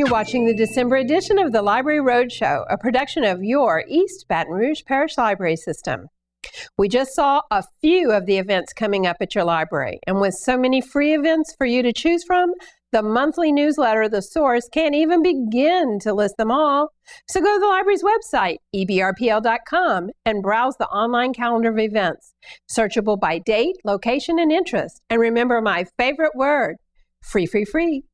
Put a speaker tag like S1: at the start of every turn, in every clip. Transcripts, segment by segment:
S1: You're watching the December edition of the Library Roadshow, a production of your East Baton Rouge Parish Library System. We just saw a few of the events coming up at your library, and with so many free events for you to choose from, the monthly newsletter, The Source, can't even begin to list them all. So go to the library's website, EBRPL.com, and browse the online calendar of events, searchable by date, location, and interest. And remember my favorite word, free, free, free.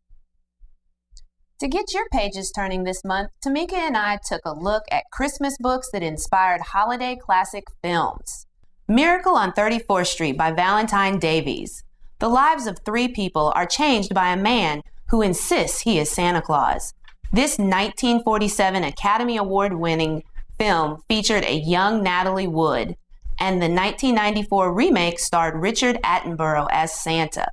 S2: To get your pages turning this month, Tamika and I took a look at Christmas books that inspired holiday classic films. Miracle on 34th Street by Valentine Davies. The lives of three people are changed by a man who insists he is Santa Claus. This 1947 Academy Award-winning film featured a young Natalie Wood, and the 1994 remake starred Richard Attenborough as Santa.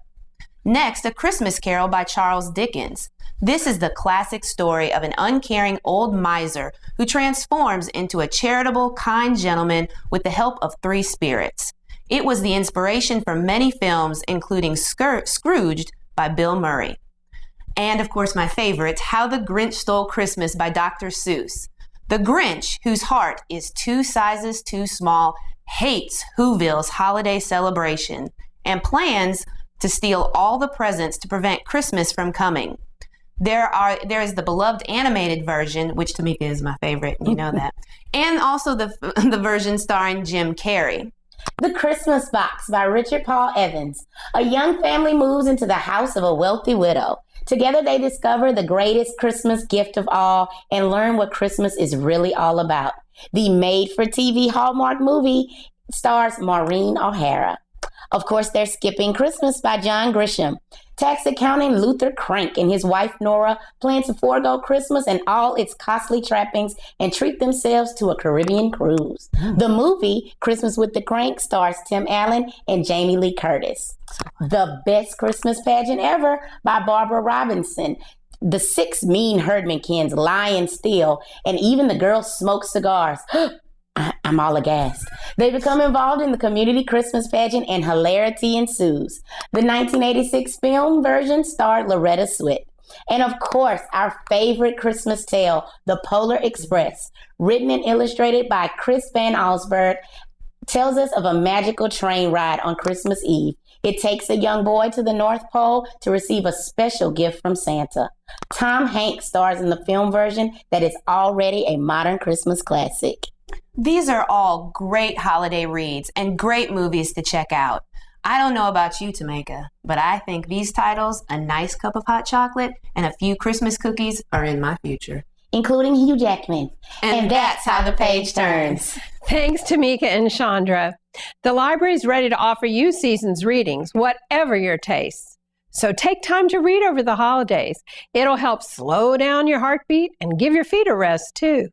S2: Next, A Christmas Carol by Charles Dickens. This is the classic story of an uncaring old miser who transforms into a charitable, kind gentleman with the help of three spirits. It was the inspiration for many films, including Scrooged by Bill Murray. And of course, my favorite, How the Grinch Stole Christmas by Dr. Seuss. The Grinch, whose heart is 2 sizes too small, hates Whoville's holiday celebration and plans to steal all the presents to prevent Christmas from coming. There is the beloved animated version, which Tamika is my favorite, you know that, and also the version starring Jim Carrey.
S3: The Christmas Box by Richard Paul Evans. A young family moves into the house of a wealthy widow. Together they discover the greatest Christmas gift of all and learn what Christmas is really all about. The made-for-TV Hallmark movie stars Maureen O'Hara. Of course, they're Skipping Christmas by John Grisham. Tax accountant Luther Crank and his wife Nora plan to forego Christmas and all its costly trappings and treat themselves to a Caribbean cruise. The movie, Christmas with the Crank, stars Tim Allen and Jamie Lee Curtis. The Best Christmas Pageant Ever by Barbara Robinson. The 6 mean herdmankins lie and steal, and even the girls smoke cigars. I'm all aghast. They become involved in the community Christmas pageant and hilarity ensues. The 1986 film version starred Loretta Swit. And of course, our favorite Christmas tale, The Polar Express, written and illustrated by Chris Van Allsburg, tells us of a magical train ride on Christmas Eve. It takes a young boy to the North Pole to receive a special gift from Santa. Tom Hanks stars in the film version that is already a modern Christmas classic.
S2: These are all great holiday reads and great movies to check out. I don't know about you, Tamika, but I think these titles, A Nice Cup of Hot Chocolate, and A Few Christmas Cookies are in my future.
S3: Including Hugh Jackman. And that's how the page turns.
S1: Thanks, Tamika and Chandra. The library's ready to offer you season's readings, whatever your tastes. So take time to read over the holidays. It'll help slow down your heartbeat and give your feet a rest, too.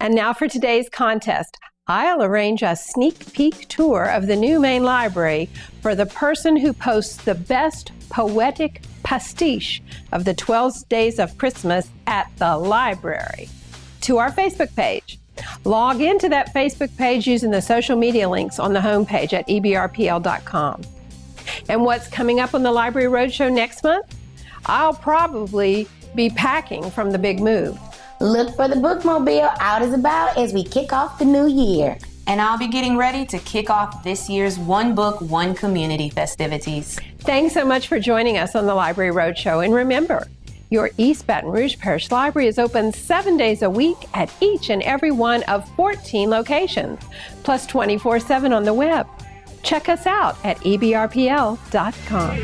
S1: And now for today's contest. I'll arrange a sneak peek tour of the new main library for the person who posts the best poetic pastiche of the 12 days of Christmas at the library to our Facebook page. Log into that Facebook page using the social media links on the homepage at ebrpl.com. And what's coming up on the Library Roadshow next month? I'll probably be packing from the big move.
S3: Look for the bookmobile out and about as we kick off the new year.
S2: And I'll be getting ready to kick off this year's One Book, One Community festivities.
S1: Thanks so much for joining us on the Library Roadshow. And remember, your East Baton Rouge Parish Library is open 7 days a week at each and every one of 14 locations, plus 24/7 on the web. Check us out at ebrpl.com.